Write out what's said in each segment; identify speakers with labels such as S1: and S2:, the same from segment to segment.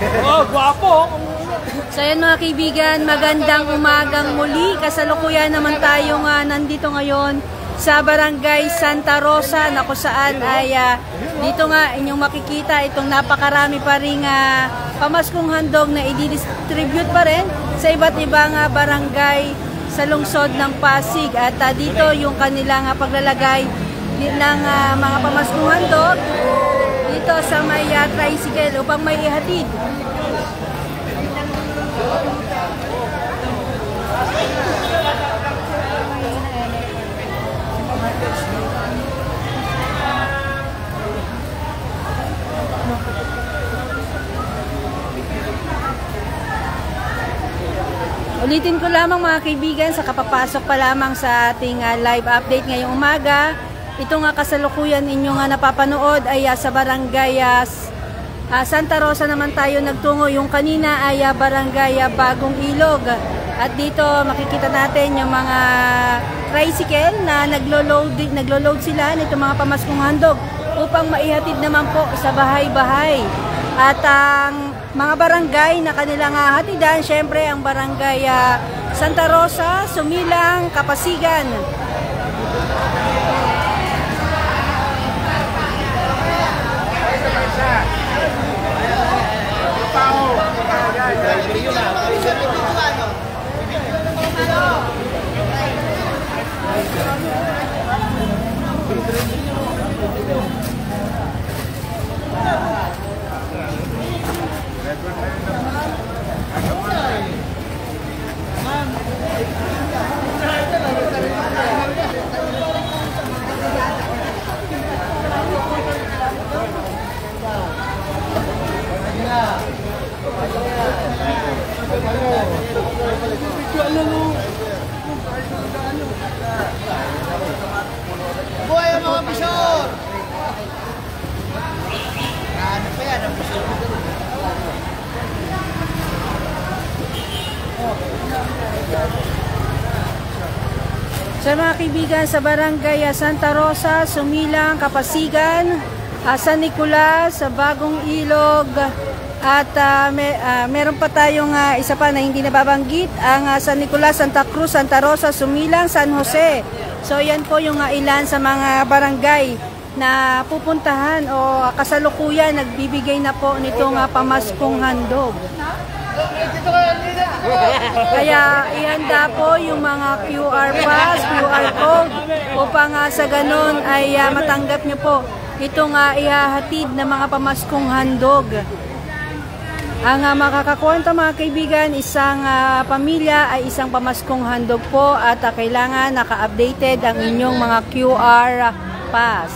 S1: Oh, guwapo!
S2: So yan mga kaibigan, magandang umagang muli. Kasalukuyan naman tayo nga nandito ngayon sa Barangay Santa Rosa na kung saan ay dito nga inyong makikita itong napakarami pa ring pamaskong handog na i-distribute pa rin sa iba't ibang barangay sa lungsod ng Pasig. At dito yung kanilang paglalagay ng mga pamaskong handog dito sa may tricycle upang may ihatid. Ulitin ko lamang mga kaibigan sa kapapasok pa lamang sa ating live update ngayong umaga. Ito nga kasalukuyan inyo nga napapanood ay sa Barangay Santa Rosa naman tayo nagtungo. Yung kanina ay Barangay Bagong Ilog. At dito makikita natin yung mga tricycle na naglo-load sila nito mga pamaskong handog upang maihatid naman po sa bahay-bahay. At ang mga barangay na kanilang hatidan, syempre ang Barangay Santa Rosa, Sumilang, Kapasigan.
S1: Buhay ang mga bisyon! Ano pa yan? Ang bisyon?
S2: Sa mga kaibigan sa Barangay Santa Rosa, Sumilang, Kapasigan, San Nicolas, sa Bagong Ilog, at meron pa tayong isa pa na hindi nababanggit, ang San Nicolas, Santa Cruz, Santa Rosa, Sumilang, San Jose. So yan po yung ilan sa mga barangay na pupuntahan o kasalukuyan nagbibigay na po nitong pamaskong handog. Kaya ihanda po yung mga QR pass, QR code upang sa ganun ay matanggap nyo po itong ihahatid na mga pamaskong handog. Ang makakakwenta mga kaibigan, isang pamilya ay isang pamaskong handog po at kailangan naka-updated ang inyong mga QR pass.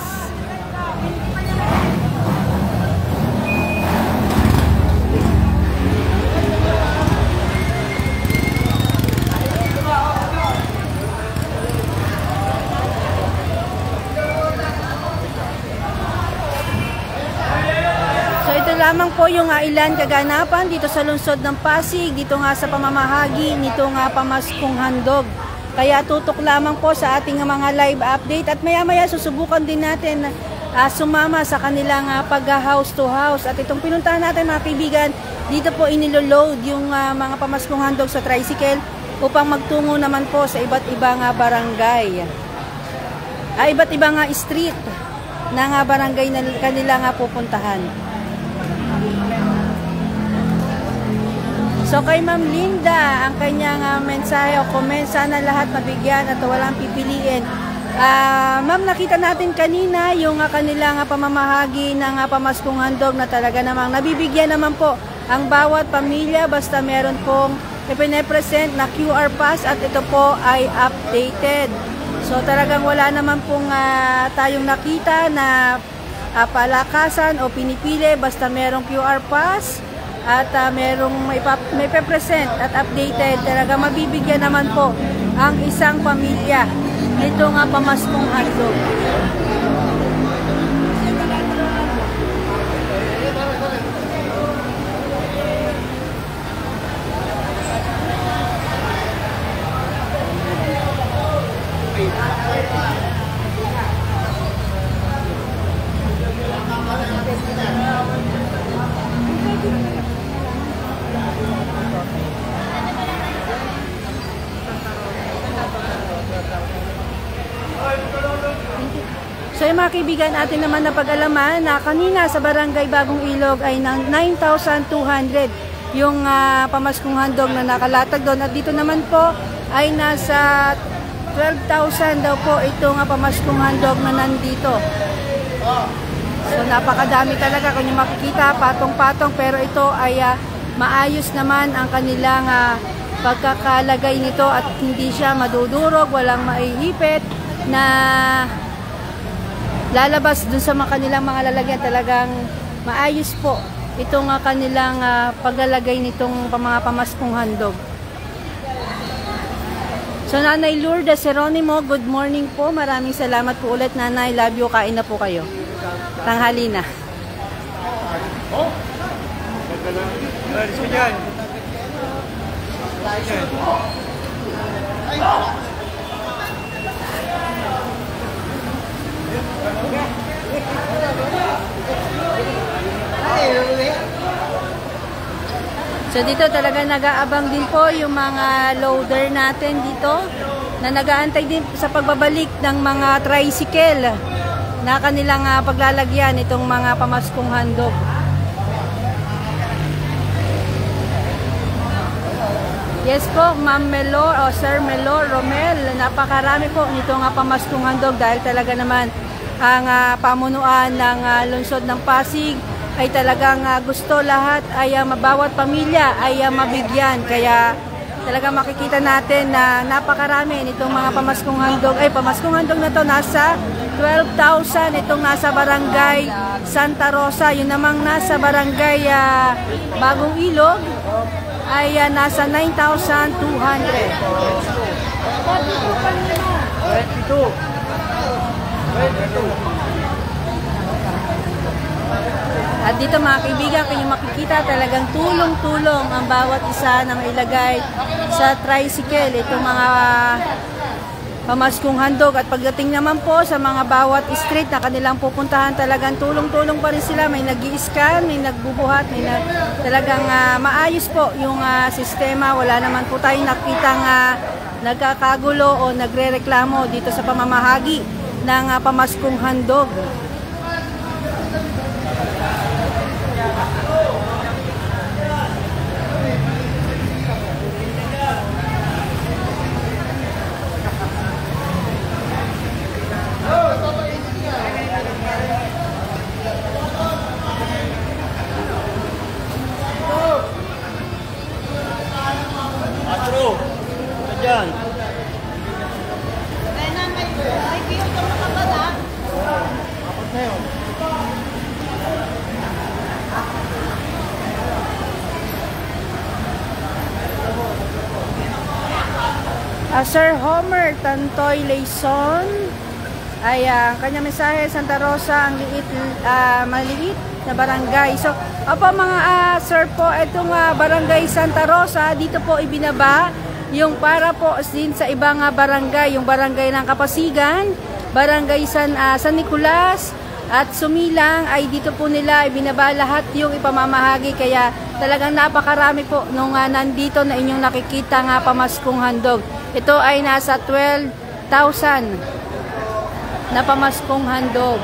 S2: Lamang po yung ilan kaganapan dito sa lungsod ng Pasig, dito nga sa pamamahagi nito nga pamaskong handog. Kaya tutok lamang po sa ating mga live update at maya-maya susubukan din natin sumama sa kanilang pag-house to house. At itong pinuntahan natin mga kaibigan, dito po iniloload yung mga pamaskong handog sa tricycle upang magtungo naman po sa iba't ibang barangay. Iba't ibang street na barangay na kanilang pupuntahan. So kay Ma'am Linda, ang kanyang mensahe o comment, sana lahat mabigyan at walang pipiliin. Ma'am, nakita natin kanina yung kanilang pamamahagi ng pamaskong handog na talaga namang nabibigyan naman po ang bawat pamilya basta meron pong ipine-present na QR pass at ito po ay updated. So talagang wala naman pong tayong nakita na palakasan o pinipili basta merong QR pass at merong may pe-present at updated, talaga mabibigyan naman po ang isang pamilya nito nga pamaskong handog. So yung mga kaibigan, atin naman na pag-alaman na kanina sa Barangay Bagong Ilog ay 9,200 yung pamaskong handog na nakalatag doon. At dito naman po ay nasa 12,000 daw po itong pamaskong handog na nandito. So napakadami talaga kung yung makikita, patong-patong, pero ito ay maayos naman ang kanilang pagkakalagay nito at hindi siya madudurog, walang maihipit na lalabas dun sa kanilang mga lalagyan. Talagang maayos po itong kanilang paglalagay nitong mga pamaskong handog. So Nanay Lourdes Jeronimo, good morning po. Maraming salamat po ulit, Nanay. Love you. Kain na po kayo. Tanghali na.
S1: Oh? Alis ko dyan.
S2: So dito talaga nag-aabang din po yung mga loader natin dito na nag-aantay din sa pagbabalik ng mga tricycle na kanilang paglalagyan itong mga pamaskong handog. Yes po, Ma'am Melor o Sir Melor Romel, napakarami po nitong pamaskong handog dahil talaga naman ang pamunuan ng lungsod ng Pasig ay talagang gusto lahat ay bawat pamilya ay mabigyan. Kaya talaga makikita natin na napakarami nitong mga pamaskong handog. Ay, pamaskong handog na to nasa 12,000 itong nasa Barangay Santa Rosa. Yun namang nasa Barangay Bagong Ilog ay nasa 9,200. 22. At dito mga kaibigan, kayo makikita talagang tulong-tulong ang bawat isa na mailagay sa tricycle itong mga pamaskong handog. At pagdating naman po sa mga bawat street na kanilang pupuntahan, talagang tulong-tulong pa rin sila. May nag-i-scan, may nagbubuhat, may talagang maayos po yung sistema. Wala naman po tayong nakitang nagkakagulo o nagre-reklamo dito sa pamamahagi ng pamaskong handog. Sir Homer Tantoy Leison ay kanya mensahe, Santa Rosa, ang maliit na barangay. So, opo mga sir po, itong barangay Santa Rosa, dito po ibinaba yung para po din sa ibang barangay, yung barangay ng Kapasigan, barangay San Nicolas at Sumilang, ay dito po nila ibinaba lahat yung ipamamahagi. Kaya talagang napakarami po nung nandito na inyong nakikita pamaskong handog. Ito ay nasa 12,000 na pamaskong handog.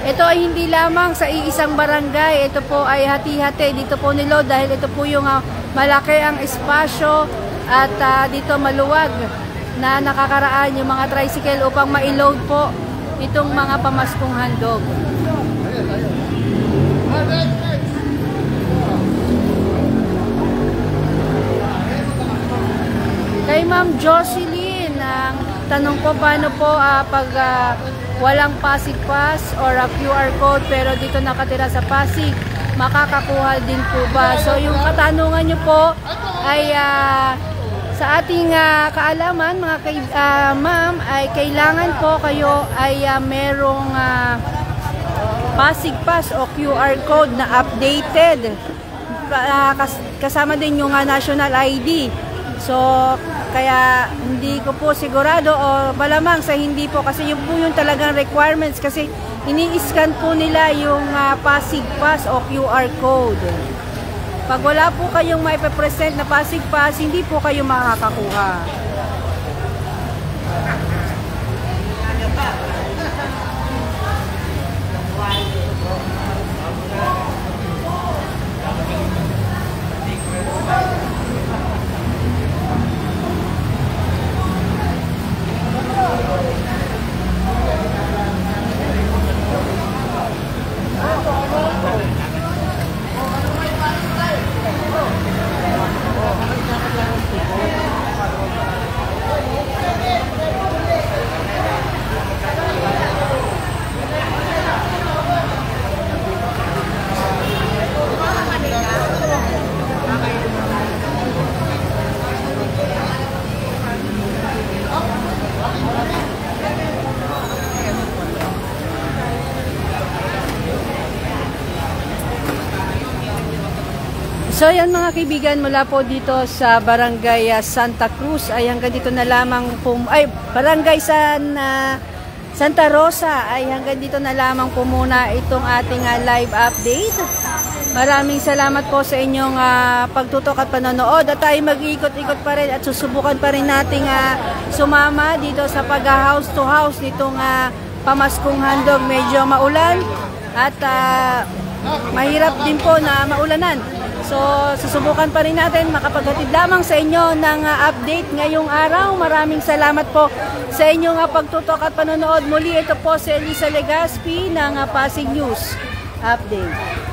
S2: Ito ay hindi lamang sa iisang barangay. Ito po ay hati-hati. Dito po nilo dahil ito po yung malaki ang espasyo at dito maluwag na nakakaraan yung mga tricycle upang ma-load po itong mga pamaskong handog. Kay Ma'am Jocelyn, ang tanong ko paano po pag walang Pasig Pass or QR code pero dito nakatira sa Pasig, makakakuha din po ba? So yung katanungan nyo po ay sa ating kaalaman mga ma'am, ay kailangan po kayo ay merong Pasig Pass o QR code na updated. Kasama din yung national ID. So, kaya hindi ko po sigurado o malamang sa hindi po kasi yung po yung talagang requirements kasi ini-scan po nila yung Pasig Pass o QR code. Pag wala po kayong maipe-present na Pasig Pass, hindi po kayo makakakuha. So yan mga kaibigan, mula po dito sa Barangay Santa Cruz ay hanggang dito na lamang po, Barangay Santa Rosa ay hanggang dito na lamang po muna itong ating live update. Maraming salamat po sa inyong pagtutok at panonood, at tayo mag-ikot-ikot pa rin at susubukan pa rin nating sumama dito sa pag-house to house nitong pamaskong handog. Medyo maulan at mahirap din po na maulanan. So, susubukan pa rin natin makapaghatid lamang sa inyo ng update ngayong araw. Maraming salamat po sa inyong pagtutok at panonood. Muli, ito po si Elisa Legaspi ng Pasig News Update.